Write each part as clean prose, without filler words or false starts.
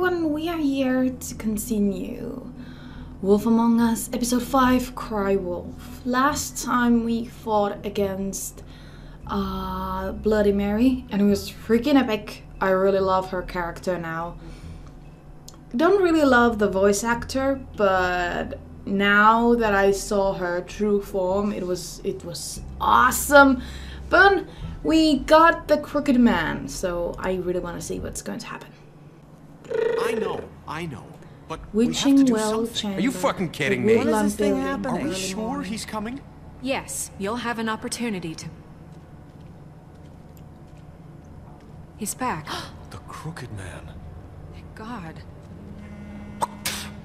everyone, we are here to continue Wolf Among Us, episode 5, Cry Wolf. Last time we fought against Bloody Mary, and it was freaking epic. I really love her character now. Don't really love the voice actor, but now that I saw her true form, it was awesome. But we got the Crooked Man, so I really want to see what's going to happen. I know, but Witching we have to do Well something. Chamber. Are you fucking kidding me? When is this thing Are we sure he's coming? Yes, you'll have an opportunity to... He's back. The Crooked Man. Thank God.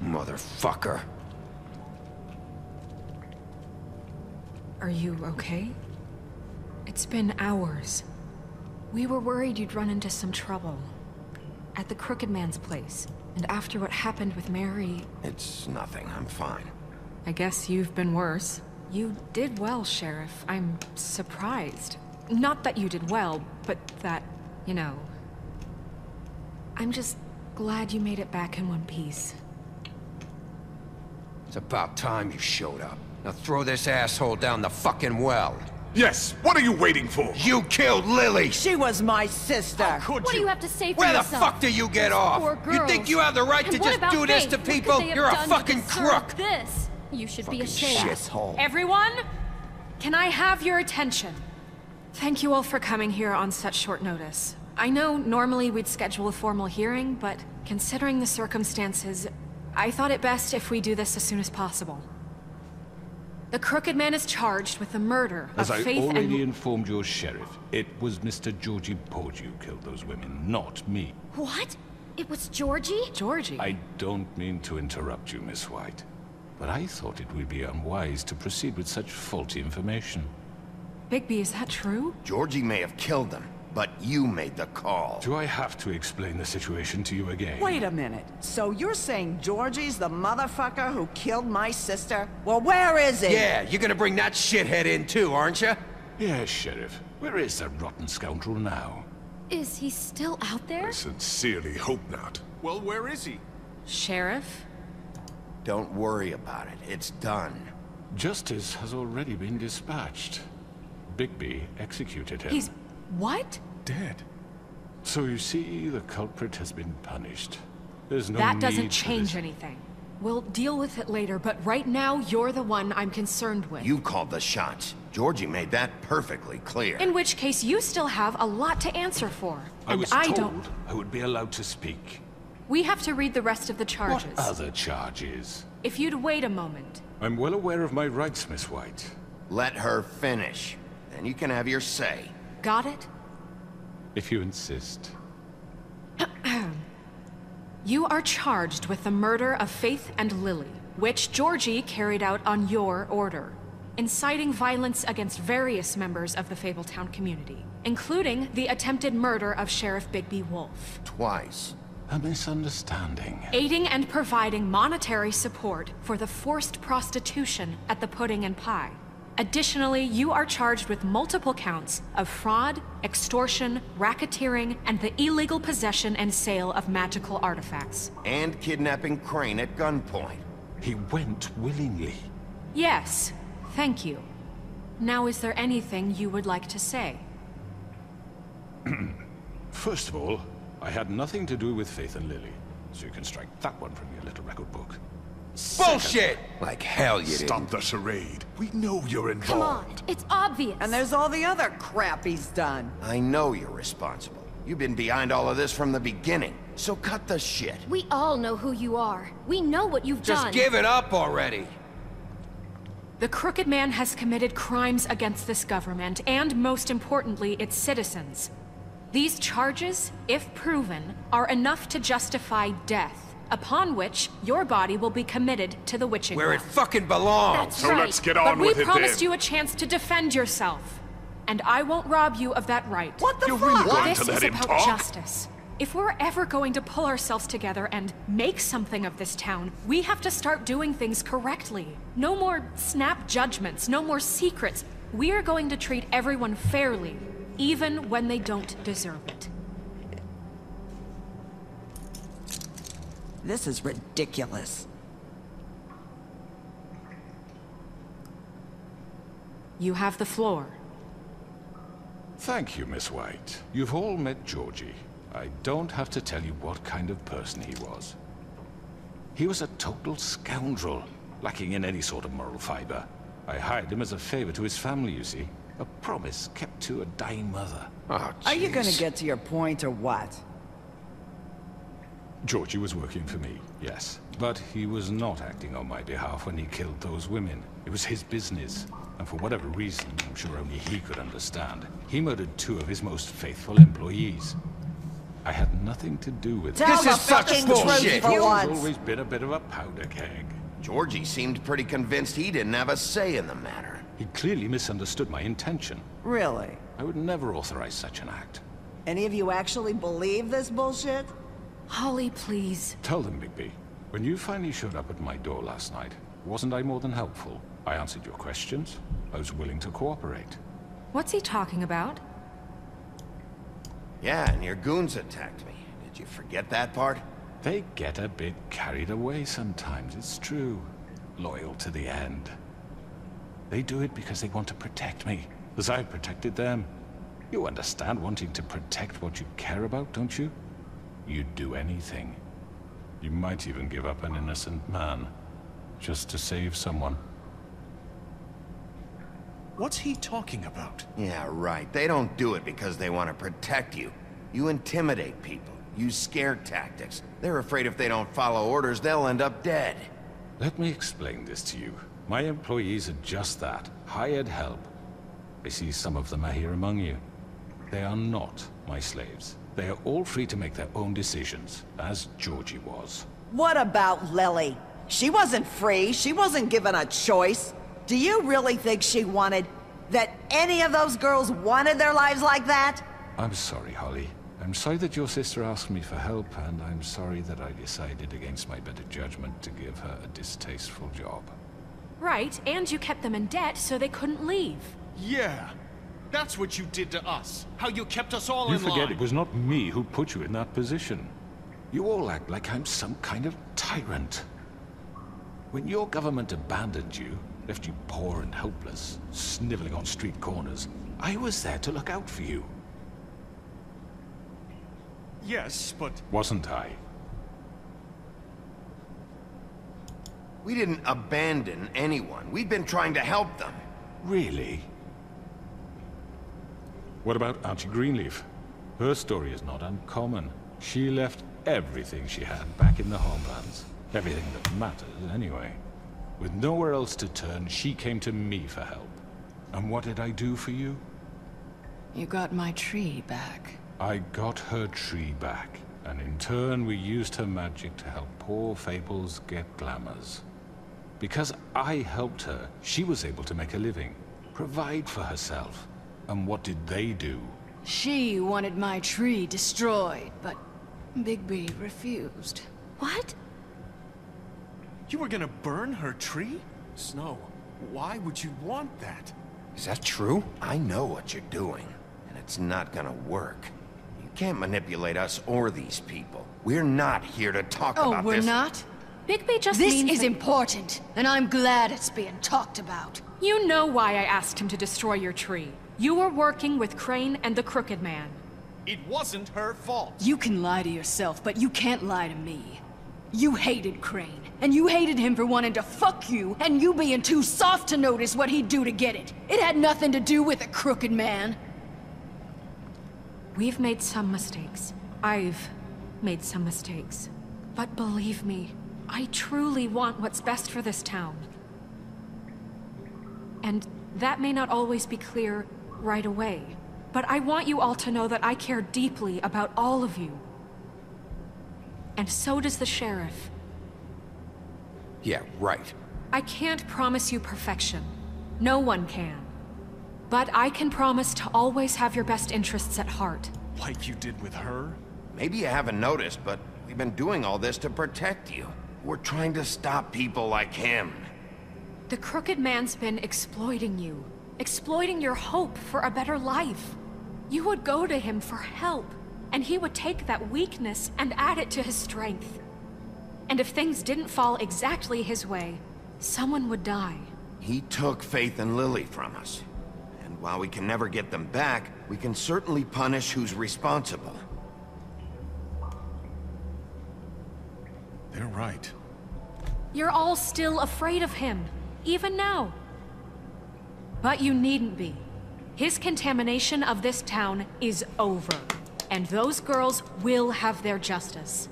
Motherfucker. Are you okay? It's been hours. We were worried you'd run into some trouble. At the Crooked Man's place. And after what happened with Mary... It's nothing, I'm fine. I guess you've been worse. You did well, Sheriff. I'm surprised. Not that you did well, but that, you know... I'm just glad you made it back in one piece. It's about time you showed up. Now throw this asshole down the fucking well. Yes, what are you waiting for? You killed Lily! She was my sister. How could What do you? you have to say for Where the yourself? fuck do you get off? Poor You girls. think you have the right And to what just about do this Faith? to What could people? they have You're a done to fucking deserve crook! This. You should be ashamed. Shithole. Everyone, can I have your attention? Thank you all for coming here on such short notice. I know normally we'd schedule a formal hearing, but considering the circumstances, I thought it best if we do this as soon as possible. The Crooked Man is charged with the murder As of I Faith already and... informed your sheriff, it was Mr. Georgie Porgy who killed those women, not me. What? It was Georgie? Georgie? I don't mean to interrupt you, Miss White, but I thought it would be unwise to proceed with such faulty information. Bigby, is that true? Georgie may have killed them, but you made the call. Do I have to explain the situation to you again? Wait a minute. So you're saying Georgie's the motherfucker who killed my sister? Well, where is he? Yeah, you're gonna bring that shithead in too, aren't you? Yes, Sheriff. Where is that rotten scoundrel now? Is he still out there? I sincerely hope not. Well, where is he? Sheriff? Don't worry about it. It's done. Justice has already been dispatched. Bigby executed him. He's... what? Dead. So you see, the culprit has been punished. There's no That need doesn't for change this. anything. We'll deal with it later, but right now, you're the one I'm concerned with. You called the shots. Georgie made that perfectly clear. In which case, you still have a lot to answer for. I And was I told don't... I would be allowed to speak. We have to read the rest of the charges. What other charges? If you'd wait a moment. I'm well aware of my rights, Miss White. Let her finish. Then you can have your say. Got it? If you insist. You are charged with the murder of Faith and Lily, which Georgie carried out on your order, inciting violence against various members of the Fabletown community, including the attempted murder of Sheriff Bigby Wolf. Twice. A misunderstanding. Aiding and providing monetary support for the forced prostitution at the Pudding and Pie. Additionally, you are charged with multiple counts of fraud, extortion, racketeering, and the illegal possession and sale of magical artifacts. And kidnapping Crane at gunpoint. He went willingly. Yes, thank you. Now, is there anything you would like to say? First of all, I had nothing to do with Faith and Lily, so you can strike that one from your little record book. Bullshit! Like hell you Stop didn't. the charade. We know you're Come on. involved. It's obvious. And there's all the other crap he's done. I know you're responsible. You've been behind all of this from the beginning. So cut the shit. We all know who you are. We know what you've Just done. give it up already. The Crooked Man has committed crimes against this government, and most importantly, its citizens. These charges, if proven, are enough to justify death, upon which your body will be committed to the witching Where it well. fucking belongs. That's So right. let's get But on we with it promised then. you a chance to defend yourself, and I won't rob you of that right. What the You're fuck? really going This to is let him about talk? justice. If we're ever going to pull ourselves together and make something of this town, we have to start doing things correctly. No more snap judgments, no more secrets. We are going to treat everyone fairly, even when they don't deserve it. This is ridiculous. You have the floor. Thank you, Miss White. You've all met Georgie. I don't have to tell you what kind of person he was. He was a total scoundrel, lacking in any sort of moral fiber. I hired him as a favor to his family, you see. A promise kept to a dying mother. Oh, Are you gonna jeez. get to your point or what? Georgie was working for me, yes. But he was not acting on my behalf when he killed those women. It was his business. And for whatever reason, I'm sure only he could understand, he murdered 2 of his most faithful employees. I had nothing to do with it. Tell This the is such fucking bullshit. truth for Georgie's once. always been a bit of a powder keg. Georgie seemed pretty convinced he didn't have a say in the matter. He clearly misunderstood my intention. Really? I would never authorize such an act. Any of you actually believe this bullshit? Holly, please. Tell them, Bigby. When you finally showed up at my door last night, wasn't I more than helpful? I answered your questions. I was willing to cooperate. What's he talking about? Yeah, and your goons attacked me. Did you forget that part? They get a bit carried away sometimes, it's true. Loyal to the end. They do it because they want to protect me, as I protected them. You understand wanting to protect what you care about, don't you? You'd do anything. You might even give up an innocent man, just to save someone. What's he talking about? Yeah, right. They don't do it because they want to protect you. You intimidate people, use scare tactics. They're afraid if they don't follow orders, they'll end up dead. Let me explain this to you. My employees are just that, hired help. I see some of them are here among you. They are not my slaves. They are all free to make their own decisions, as Georgie was. What about Lily? She wasn't free. She wasn't given a choice. Do you really think she wanted... that any of those girls wanted their lives like that? I'm sorry, Holly. I'm sorry that your sister asked me for help, and I'm sorry that I decided against my better judgment to give her a distasteful job. Right, and you kept them in debt so they couldn't leave. Yeah. That's what you did to us. How you kept us all You in forget line. it was not me who put you in that position. You all act like I'm some kind of tyrant. When your government abandoned you, left you poor and helpless, sniveling on street corners, I was there to look out for you. Yes, but... Wasn't I? We didn't abandon anyone. We've been trying to help them. Really? What about Archie Greenleaf? Her story is not uncommon. She left everything she had back in the homelands. Everything that matters, anyway. With nowhere else to turn, she came to me for help. And what did I do for you? You got my tree back. I got her tree back, and in turn we used her magic to help poor Fables get glamours. Because I helped her, she was able to make a living, provide for herself. And what did they do? She wanted my tree destroyed, but Bigby refused. What? You were gonna burn her tree? Snow, why would you want that? Is that true? I know what you're doing, and it's not gonna work. You can't manipulate us or these people. We're not here to talk Oh, about we're this. not? Bigby just This means is that- important, and I'm glad it's being talked about. You know why I asked him to destroy your tree. You were working with Crane and the Crooked Man. It wasn't her fault. You can lie to yourself, but you can't lie to me. You hated Crane, and you hated him for wanting to fuck you, and you being too soft to notice what he'd do to get it. It had nothing to do with the Crooked Man. We've made some mistakes. I've made some mistakes. But believe me, I truly want what's best for this town. And that may not always be clear right away, but I want you all to know that I care deeply about all of you. And so does the sheriff. Yeah, right. I can't promise you perfection. No one can. But I can promise to always have your best interests at heart. Like you did with her? Maybe you haven't noticed, but we've been doing all this to protect you. We're trying to stop people like him. The Crooked Man's been exploiting you. Exploiting your hope for a better life. You would go to him for help, and he would take that weakness and add it to his strength. And if things didn't fall exactly his way, someone would die. He took Faith and Lily from us. And while we can never get them back, we can certainly punish who's responsible. They're right. You're all still afraid of him, even now. But you needn't be. His contamination of this town is over, and those girls will have their justice.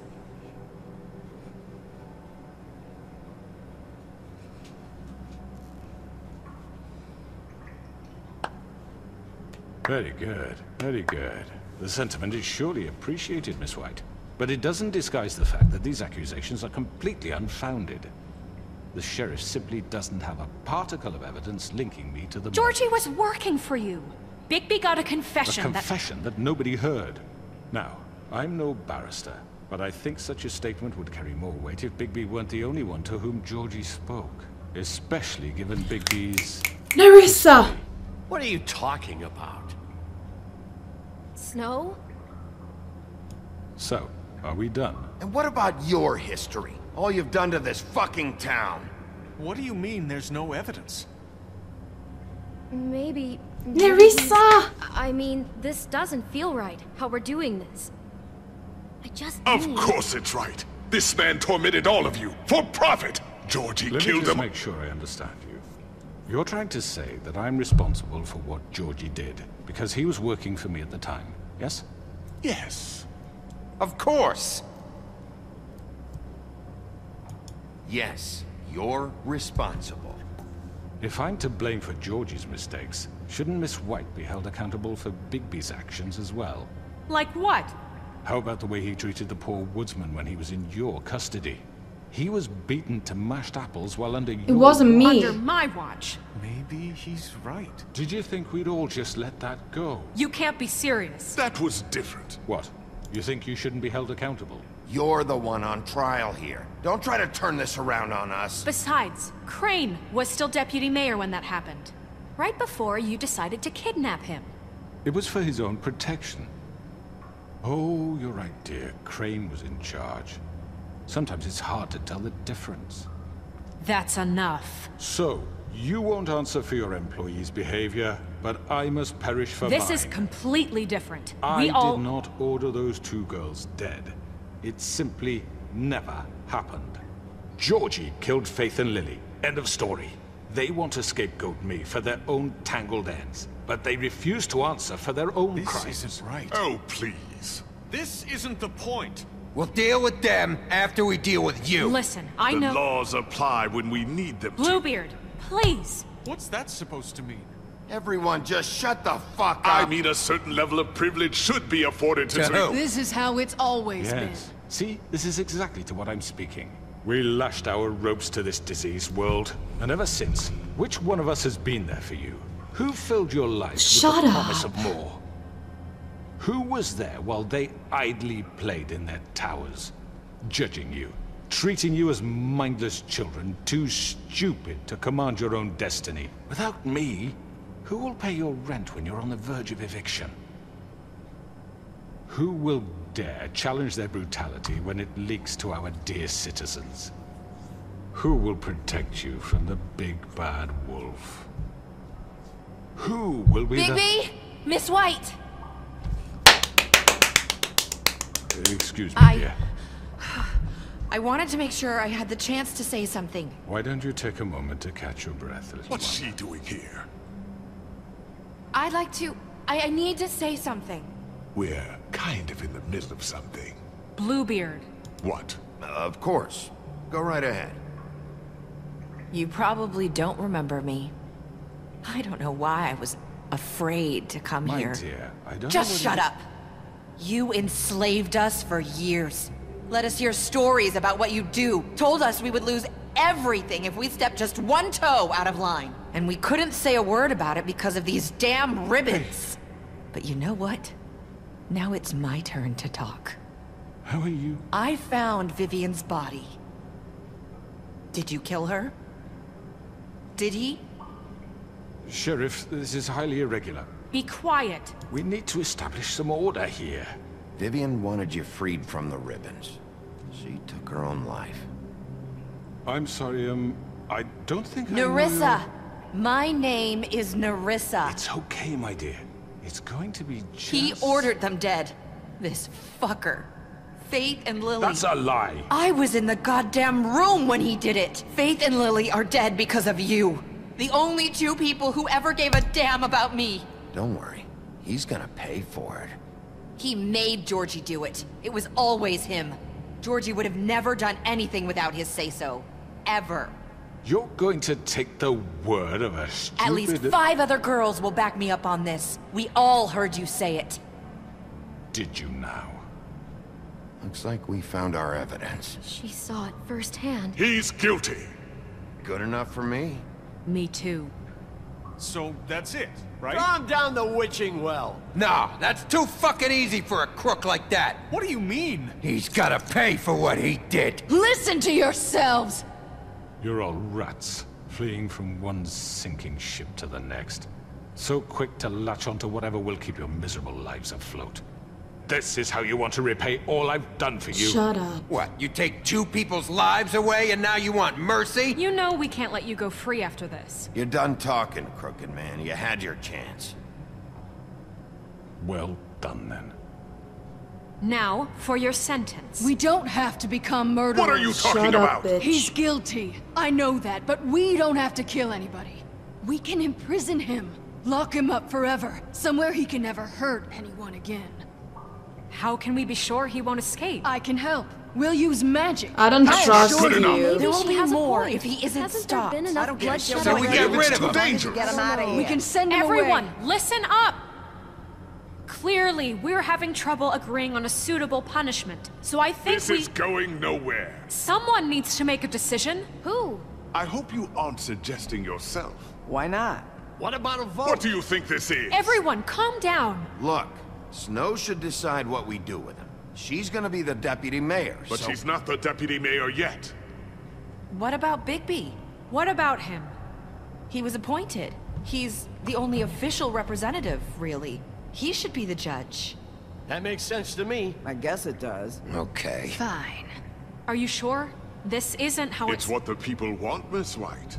Very good, very good. The sentiment is surely appreciated, Miss White. But it doesn't disguise the fact that these accusations are completely unfounded. The sheriff simply doesn't have a particle of evidence linking me to the murder. Georgie was working for you. Bigby got a confession A confession that nobody heard. Now, I'm no barrister, but I think such a statement would carry more weight if Bigby weren't the only one to whom Georgie spoke. Especially given Bigby's... Narissa! What are you talking about? Snow? So, are we done? And what about your history? All you've done to this fucking town? What do you mean there's no evidence? Maybe... Narissa! I mean, this doesn't feel right, how we're doing this. I just Of need... course it's right. This man tormented all of you, for profit. Georgie Let me killed just him. make sure I understand you. You're trying to say that I'm responsible for what Georgie did, because he was working for me at the time, yes? Yes. Of course! Yes, you're responsible. If I'm to blame for Georgie's mistakes, shouldn't Miss White be held accountable for Bigby's actions as well? Like what? How about the way he treated the poor woodsman when he was in your custody? He was beaten to mashed apples while under your... It wasn't me. Under my watch. Maybe he's right. Did you think we'd all just let that go? You can't be serious. That was different. What? You think you shouldn't be held accountable? You're the one on trial here. Don't try to turn this around on us. Besides, Crane was still deputy mayor when that happened. Right before you decided to kidnap him. It was for his own protection. Oh, you're right, dear. Crane was in charge. Sometimes it's hard to tell the difference. That's enough. So, you won't answer for your employees' behavior, but I must perish for mine. This is completely different. I did not order those two girls dead. It simply never happened. Georgie killed Faith and Lily. End of story. They want to scapegoat me for their own tangled ends, but they refuse to answer for their own crimes. This isn't right. Oh, please. This isn't the point. We'll deal with them after we deal with you. Listen, I The know... laws apply when we need them to. Bluebeard, please. What's that supposed to mean? Everyone just shut the fuck up. I mean, a certain level of privilege should be afforded to... who? This is how it's always Yes. See, this is exactly to what I'm speaking. We lashed our ropes to this diseased world, and ever since, which one of us has been there for you? Who filled your life Shut with the up. promise of more? Who was there while they idly played in their towers, judging you, treating you as mindless children, too stupid to command your own destiny? Without me, who will pay your rent when you're on the verge of eviction? Who will dare challenge their brutality when it leaks to our dear citizens? Who will protect you from the big bad wolf? Who will be Bigby! Miss White! Excuse me, dear. I wanted to make sure I had the chance to say something. Why don't you take a moment to catch your breath, little What's one? she doing here? I'd like to... I need to say something. We're kind of in the middle of something. Bluebeard. What? Of course. Go right ahead. You probably don't remember me. I don't know why I was afraid to come My here. dear, I don't know Just what shut you- up. You enslaved us for years. Let us hear stories about what you do. Told us we would lose everything if we stepped just one toe out of line. And we couldn't say a word about it because of these damn ribbons. But you know what? Now it's my turn to talk. How are you? I found Vivian's body. Did you kill her? Did he? Sheriff, this is highly irregular. Be quiet. We need to establish some order here. Vivian wanted you freed from the ribbons. She took her own life. I'm sorry, I don't think Narissa! My name is Narissa. It's okay, my dear. It's going to be just... He ordered them dead. This fucker. Faith and Lily... That's a lie! I was in the goddamn room when he did it! Faith and Lily are dead because of you. The only two people who ever gave a damn about me. Don't worry. He's gonna pay for it. He made Georgie do it. It was always him. Georgie would have never done anything without his say-so. Ever. You're going to take the word of a stupid... At least 5 other girls will back me up on this. We all heard you say it. Did you now? Looks like we found our evidence. She saw it firsthand. He's guilty. Good enough for me? Me too. So that's it, right? Calm down the witching well. No, that's too fucking easy for a crook like that. What do you mean? He's gotta pay for what he did. Listen to yourselves! You're all rats, fleeing from one sinking ship to the next. So quick to latch onto whatever will keep your miserable lives afloat. This is how you want to repay all I've done for you? Shut up. What, you take 2 people's lives away and now you want mercy? You know we can't let you go free after this. You're done talking, crooked man. You had your chance. Well done, then. Now, for your sentence. We don't have to become murderers. What are you talking Shut about? up, bitch. He's guilty. I know that, but we don't have to kill anybody. We can imprison him. Lock him up forever. Somewhere he can never hurt anyone again. How can we be sure he won't escape? I can help. We'll use magic. I don't trust Good enough. you. There will She be has a more point. if he isn't Hasn't stopped. there been enough bloodshed So we already? get rid of him. Dangerous. Get him out of here. We can send him Everyone, away. listen up! Clearly, we're having trouble agreeing on a suitable punishment. So I think This is going nowhere. someone needs to make a decision. Who? I hope you aren't suggesting yourself. Why not? What about a vote? What do you think this is? Everyone, calm down. Look, Snow should decide what we do with him. She's gonna be the deputy mayor, But so... she's not the deputy mayor yet. What about Bigby? What about him? He was appointed. He's the only official representative, really. He should be the judge. That makes sense to me. I guess it does. Okay. Fine. Are you sure? This isn't how It's what the people want, Miss White.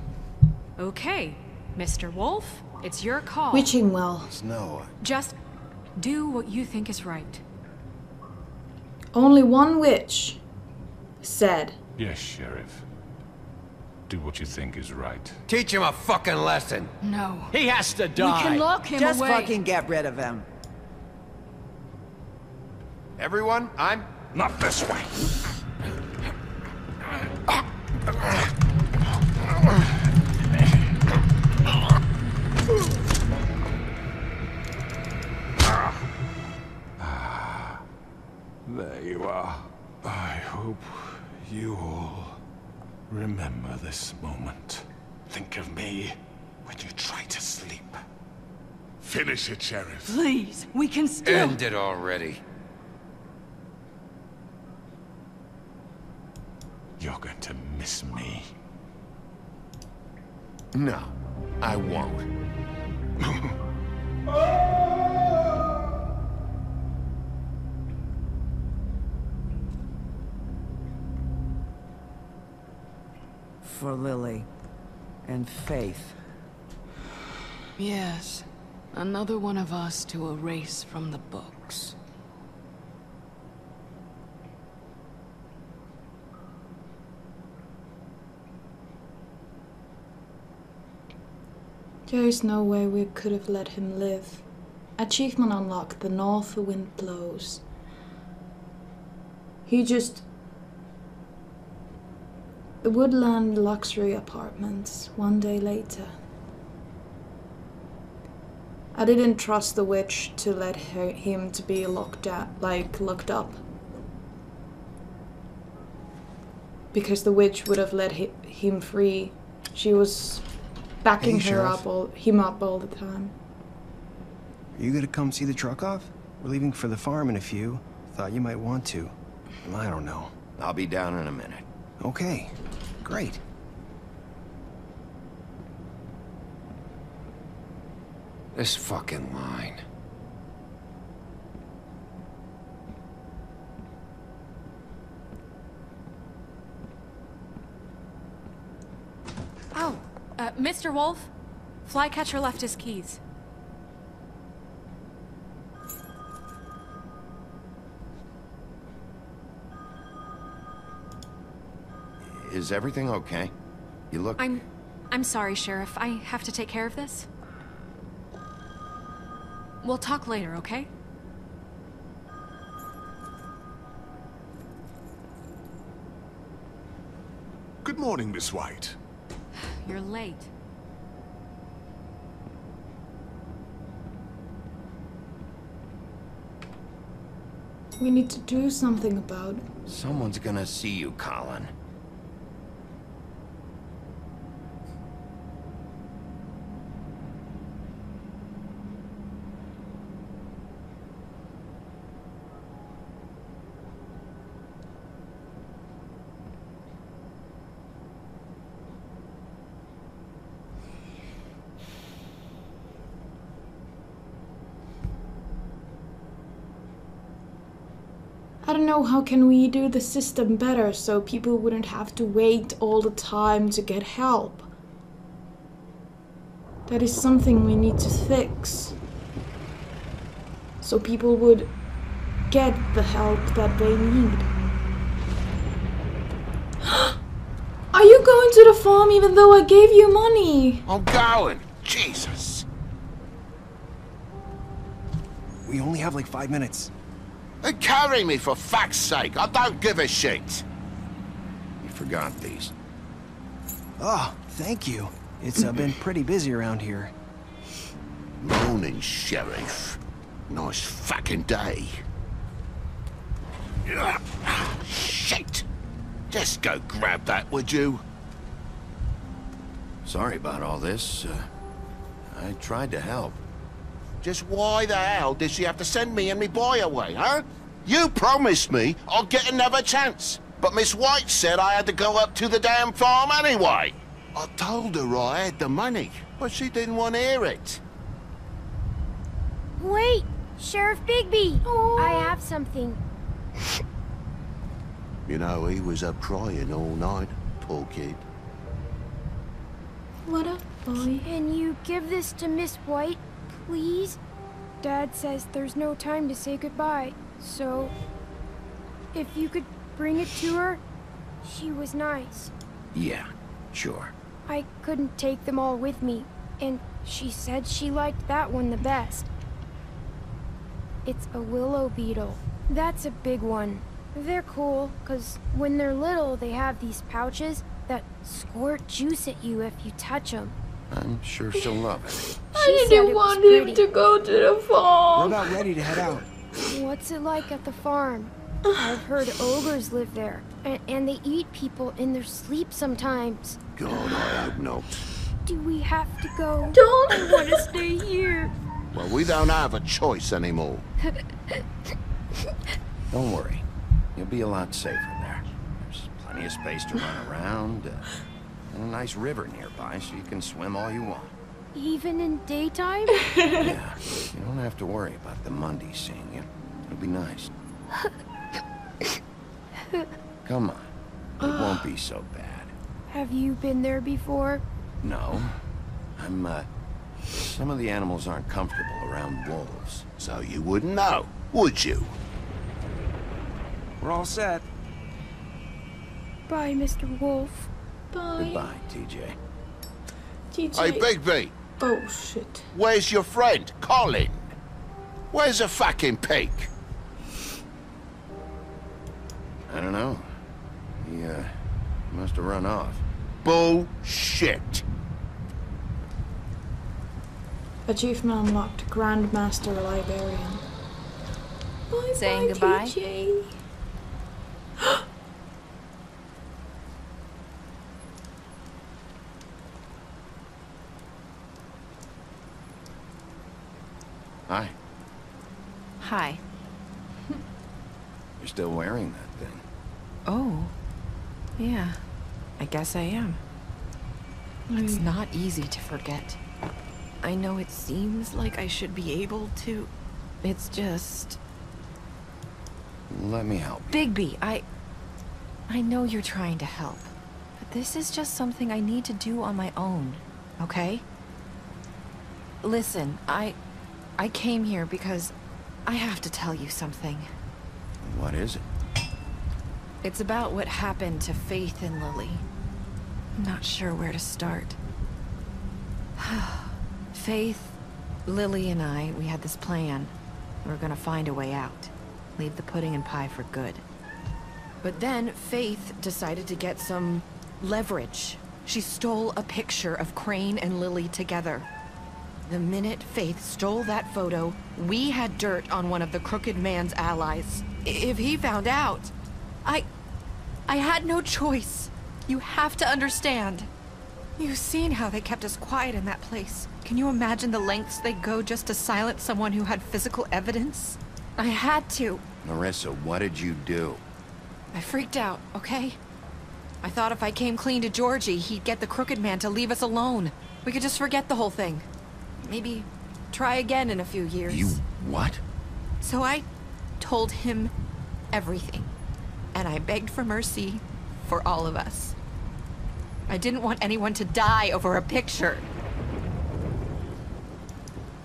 Okay, Mr. Wolf, it's your call. Witching well. Snow, Just do what you think is right. Only one witch said. Yes, Sheriff. Do what you think is right. Teach him a fucking lesson. No. He has to We die. can lock him Just away. fucking get rid of him. everyone, I'm... Not this way! There you are. I hope you all remember this moment. Think of me when you try to sleep. Finish it, Sheriff. Please, we can still... End it already. You're going to miss me. No, I won't. For Lily. And Faith. Yes. Another one of us to erase from the books. There is no way we could have let him live. Achievement unlocked. The north wind blows. He just... The woodland luxury apartments. One day later. I didn't trust the witch to let him to be locked up. Because the witch would have let him free. She was backing Hey, him Sheriff. up all the time. Are you gonna come see the truck off? We're leaving for the farm in a few. Thought you might want to. I don't know. I'll be down in a minute. Okay, great. This fucking line. Mr. Wolf? Flycatcher left his keys. Is everything okay? You look... I'm sorry, Sheriff. I have to take care of this. We'll talk later, okay? Good morning, Miss White. You're late. We need to do something about it. Someone's gonna see you, Colin. I don't know, how can we do the system better so people wouldn't have to wait all the time to get help? That is something we need to fix. So people would get the help that they need. Are you going to the farm even though I gave you money? I'm going! Jesus! We only have like 5 minutes. Carry me, for fuck's sake! I don't give a shit! You forgot these. Oh, thank you. It's been pretty busy around here. Morning, Sheriff. Nice fucking day. Shit! Just go grab that, would you? Sorry about all this. I tried to help. Just why the hell did she have to send me and me boy away, huh? You promised me I'd get another chance, but Miss White said I had to go up to the damn farm anyway. I told her I had the money, but she didn't want to hear it. Wait! Sheriff Bigby! I have something. You know, he was up crying all night, poor kid. What a boy. Can you give this to Miss White, please? Dad says there's no time to say goodbye, so if you could bring it to her, she was nice. Yeah, sure. I couldn't take them all with me, and she said she liked that one the best. It's a willow beetle. That's a big one. They're cool, 'cause when they're little, they have these pouches that squirt juice at you if you touch them. I'm sure she'll love it. I didn't want him to go to the farm. We're about ready to head out. What's it like at the farm? I've heard ogres live there, and they eat people in their sleep sometimes. God, I hope not. Do we have to go? Don't. I want to stay here. Well, we don't have a choice anymore. Don't worry. You'll be a lot safer there. There's plenty of space to run around, and a nice river nearby, so you can swim all you want. Even in daytime? Yeah, you don't have to worry about the Mundy seeing you. It'll be nice. Come on. It won't be so bad. Have you been there before? No. Some of the animals aren't comfortable around wolves. So you wouldn't know, would you? We're all set. Bye, Mr. Wolf. Bye. Goodbye, TJ. TJ. Hey, Bigby! Oh, shit. Where's your friend, Colin? Where's the fucking pig? I don't know. He, must have run off. Bullshit! Achievement unlocked. Grandmaster Librarian. Bye. Saying goodbye? TJ. Hi. Hi. You're still wearing that thing. Oh. Yeah. I guess I am. It's not easy to forget. I know it seems like I should be able to. It's just... Let me help you. Bigby, I know you're trying to help. But this is just something I need to do on my own. okay? Listen, I came here because I have to tell you something. What is it? It's about what happened to Faith and Lily. I'm not sure where to start. Faith, Lily, and I, we had this plan. We were gonna find a way out. Leave the pudding and pie for good. But then Faith decided to get some leverage. She stole a picture of Crane and Lily together. The minute Faith stole that photo, we had dirt on one of the Crooked Man's allies. If he found out, I had no choice. You have to understand. You've seen how they kept us quiet in that place. Can you imagine the lengths they'd go just to silence someone who had physical evidence? I had to. Narissa, what did you do? I freaked out, okay? I thought if I came clean to Georgie, he'd get the Crooked Man to leave us alone. We could just forget the whole thing. Maybe try again in a few years. You what? So I told him everything. And I begged for mercy for all of us. I didn't want anyone to die over a picture.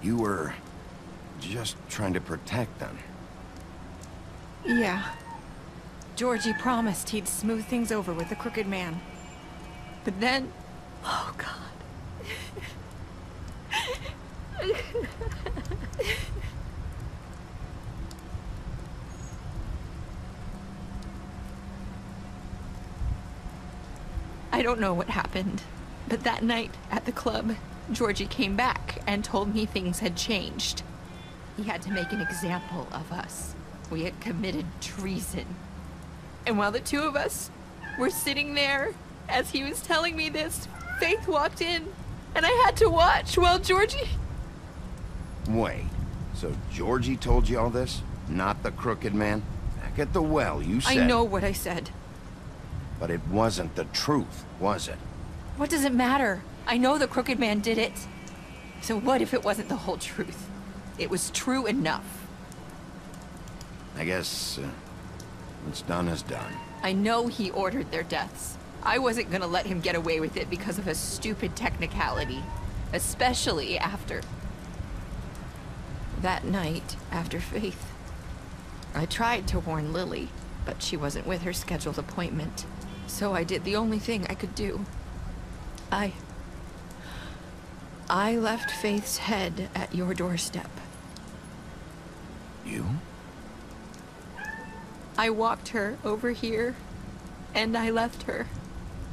You were just trying to protect them. Yeah. Georgie promised he'd smooth things over with the Crooked Man. But then... Oh, God. I don't know what happened, but that night at the club, Georgie came back and told me things had changed. He had to make an example of us. We had committed treason. And while the two of us were sitting there, as he was telling me this, Faith walked in, and I had to watch while Georgie... Wait, so Georgie told you all this? Not the Crooked Man? Back at the well, you said... I know what I said. But it wasn't the truth, was it? What does it matter? I know the Crooked Man did it. So what if it wasn't the whole truth? It was true enough. I guess, what's done is done. I know he ordered their deaths. I wasn't gonna let him get away with it because of a stupid technicality. Especially after... that night, after Faith. I tried to warn Lily, but she wasn't with her scheduled appointment. So I did the only thing I could do. I left Faith's head at your doorstep. You? I walked her over here, and I left her.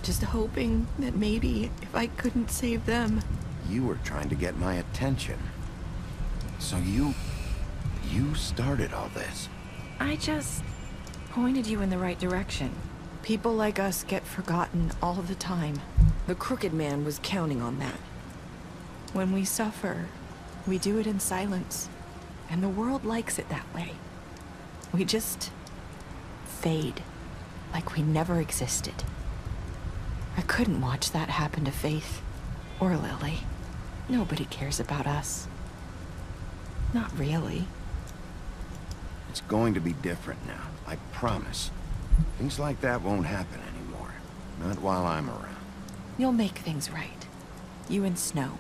Just hoping that maybe if I couldn't save them... You were trying to get my attention. So you started all this. I just pointed you in the right direction. People like us get forgotten all the time. The Crooked Man was counting on that. When we suffer, we do it in silence. And the world likes it that way. We just fade, like we never existed. I couldn't watch that happen to Faith or Lily. Nobody cares about us. Not really. It's going to be different now, I promise. Things like that won't happen anymore. Not while I'm around. You'll make things right. You and Snow.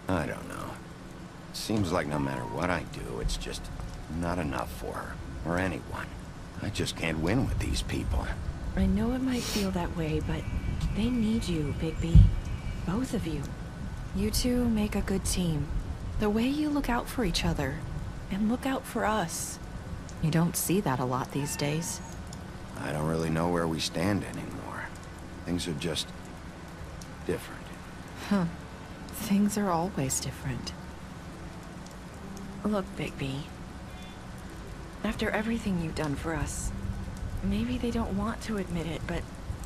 I don't know. It seems like no matter what I do, it's just not enough for her, or anyone. I just can't win with these people. I know it might feel that way, but they need you, Bigby. Both of you. You two make a good team. The way you look out for each other, and look out for us. You don't see that a lot these days. I don't really know where we stand anymore. Things are just... different. Huh. Things are always different. Look, Bigby. After everything you've done for us, maybe they don't want to admit it, but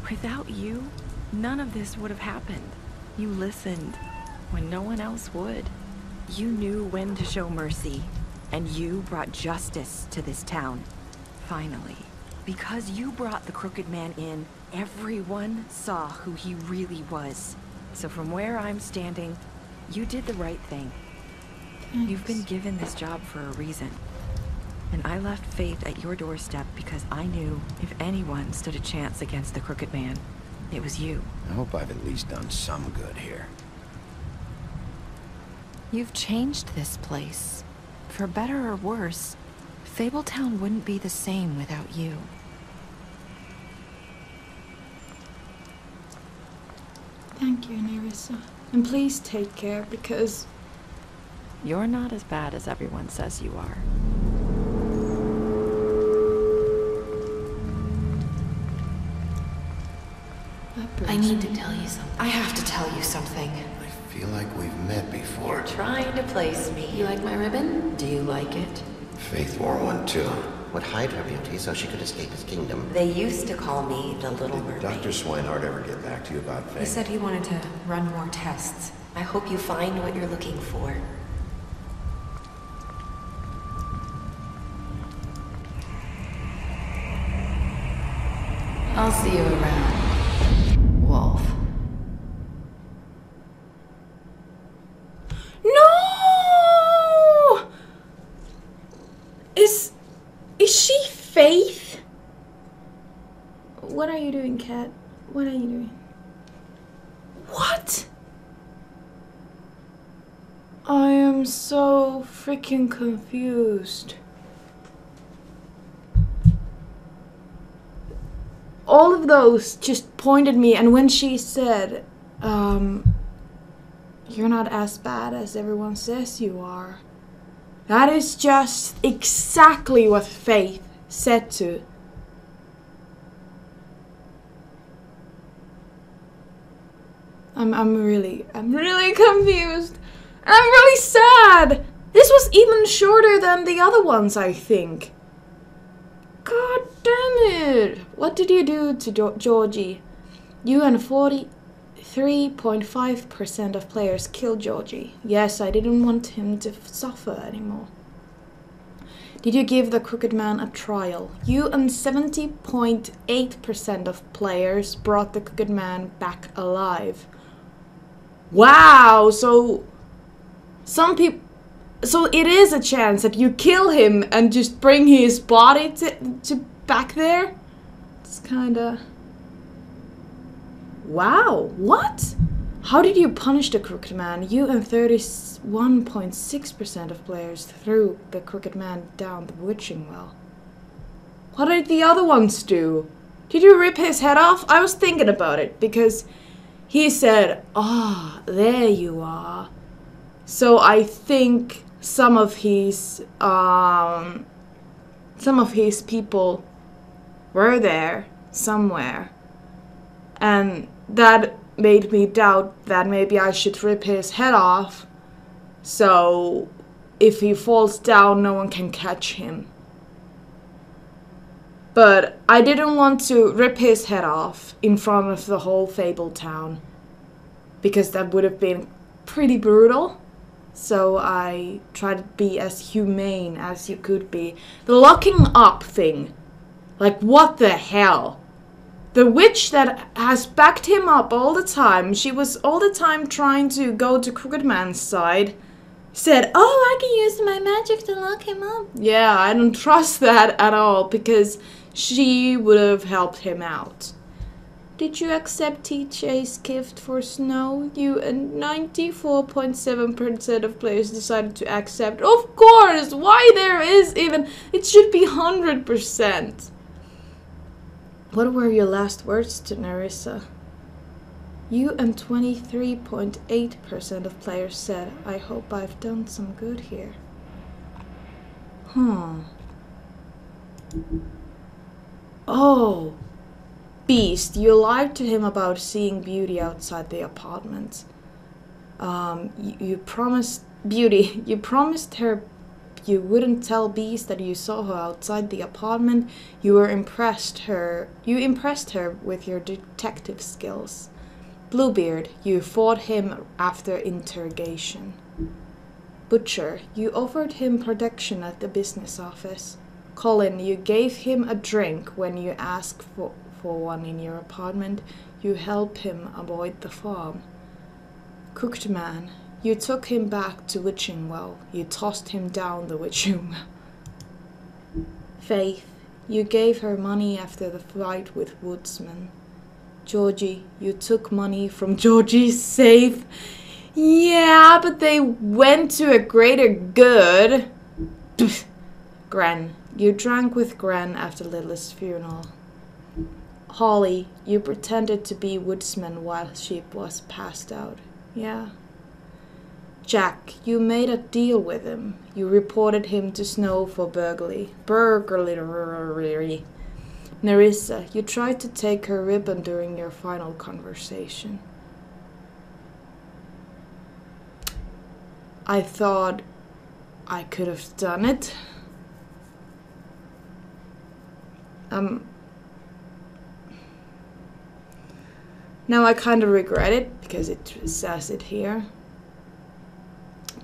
without you, none of this would have happened. You listened when no one else would. You knew when to show mercy, and you brought justice to this town. Finally. Because you brought the Crooked Man in, everyone saw who he really was. So from where I'm standing, you did the right thing. Thanks. You've been given this job for a reason. And I left Faith at your doorstep because I knew if anyone stood a chance against the Crooked Man, it was you. I hope I've at least done some good here. You've changed this place. For better or worse, Fabletown wouldn't be the same without you. Thank you, Narissa. And please take care, because... You're not as bad as everyone says you are. I need to tell you something. I have to tell you something. I feel like we've met before. Trying to place me. You like my ribbon? Do you like it? Faith wore one too. Would hide her beauty so she could escape his kingdom. They used to call me the Little Mermaid. Did Dr. Swinehart ever get back to you about Faith? He said he wanted to run more tests. I hope you find what you're looking for. I'll see you around, Wolf. No! Is she Faith? What are you doing, Cat? What are you doing? What? I am so freaking confused. All of those just pointed me, and when she said, you're not as bad as everyone says you are. That is just exactly what Faith said to. I'm really confused. And I'm really sad. This was even shorter than the other ones, I think. God damn it. What did you do to Georgie? You and 43.5% of players killed Georgie. Yes, I didn't want him to suffer anymore. Did you give the Crooked Man a trial? You and 70.8% of players brought the Crooked Man back alive. Wow, so some people... So it is a chance that you kill him and just bring his body to back there? It's kinda... Wow, what? How did you punish the Crooked Man? You and 31.6% of players threw the Crooked Man down the witching well. What did the other ones do? Did you rip his head off? I was thinking about it, because he said, "Ah, there you are." So I think some of his people were there somewhere, and that made me doubt that maybe I should rip his head off, so if he falls down, no one can catch him. But I didn't want to rip his head off in front of the whole Fabletown, because that would have been pretty brutal. So I tried to be as humane as you could be. The locking up thing. Like, what the hell? The witch that has backed him up all the time, she was all the time trying to go to Crooked Man's side, said, "Oh, I can use my magic to lock him up." Yeah, I don't trust that at all, because she would have helped him out. Did you accept TJ's gift for Snow? You and 94.7% of players decided to accept. Of course! Why there is even... It should be 100%. What were your last words to Narissa? You and 23.8% of players said, "I hope I've done some good here." Oh. Beast, you lied to him about seeing Beauty outside the apartment. You promised Beauty, you promised her you wouldn't tell Beast that you saw her outside the apartment. You impressed her with your detective skills. Bluebeard, you fought him after interrogation. Butcher, you offered him protection at the business office. Colin, you gave him a drink when you asked for one in your apartment. You helped him avoid the farm. Crooked Man, you took him back to Witching Well. You tossed him down the Witching Well. Faith, you gave her money after the fight with Woodsman. Georgie, you took money from Georgie's safe. Yeah, but they went to a greater good. Gren, you drank with Gren after Lily's funeral. Holly, you pretended to be woodsman while she was passed out. Yeah. Jack, you made a deal with him. You reported him to Snow for burglary. Narissa, you tried to take her ribbon during your final conversation. I thought I could have done it. Now I kind of regret it because it says it here.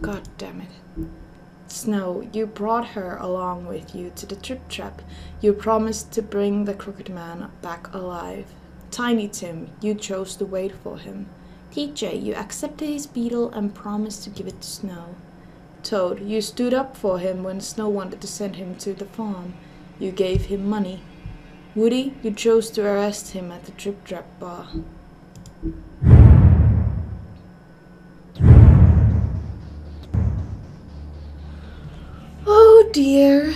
God damn it. Snow, you brought her along with you to the trip trap. You promised to bring the crooked man back alive. Tiny Tim, you chose to wait for him. TJ, you accepted his beetle and promised to give it to Snow. Toad, you stood up for him when Snow wanted to send him to the farm. You gave him money. Woody, you chose to arrest him at the Trip Trap bar. Oh dear.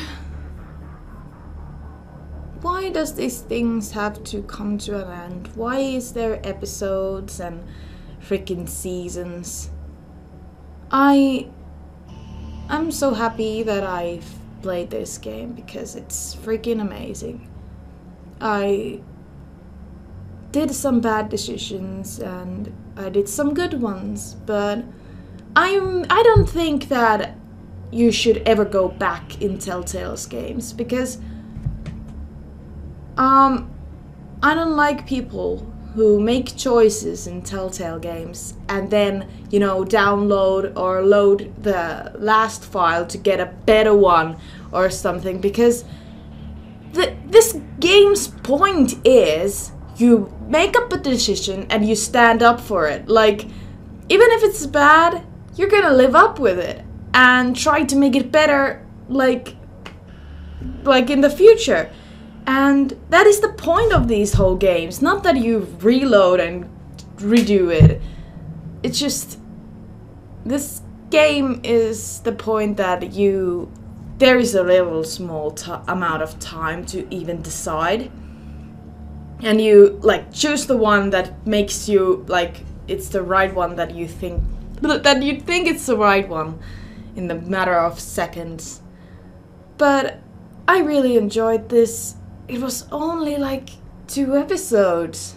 Why does these things have to come to an end? Why is there episodes and freaking seasons? I'm so happy that I've played this game because it's freaking amazing. I did some bad decisions and I did some good ones, but I don't think that you should ever go back in Telltale's games because I don't like people who make choices in Telltale games and then, you know, download or load the last file to get a better one or something, because this game's point is you make up a decision and you stand up for it. Like, even if it's bad, you're gonna live up with it and try to make it better, like in the future. And that is the point of these whole games. Not that you reload and redo it. It's just, this game is the point that there is a little small amount of time to even decide. And you like choose the one that makes you like it's the right one that you think it's the right one in the matter of seconds. But I really enjoyed this. It was only like 2 episodes.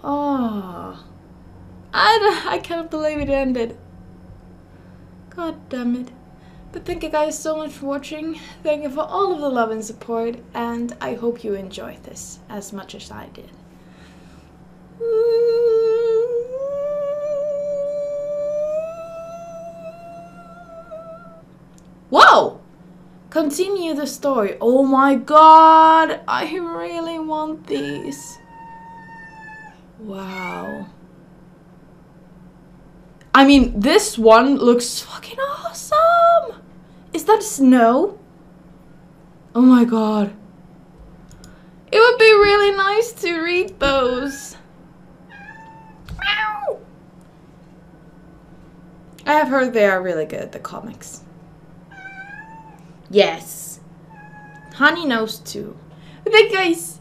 Oh, I can't believe it ended. God damn it. But thank you guys so much for watching. Thank you for all of the love and support, and I hope you enjoyed this as much as I did. Whoa! Continue the story. Oh my god, I really want these. Wow. I mean, this one looks fucking awesome. Is that snow? Oh my god. It would be really nice to read those. Ow! I have heard they are really good, the comics. Yes. Honey knows too. But thank you guys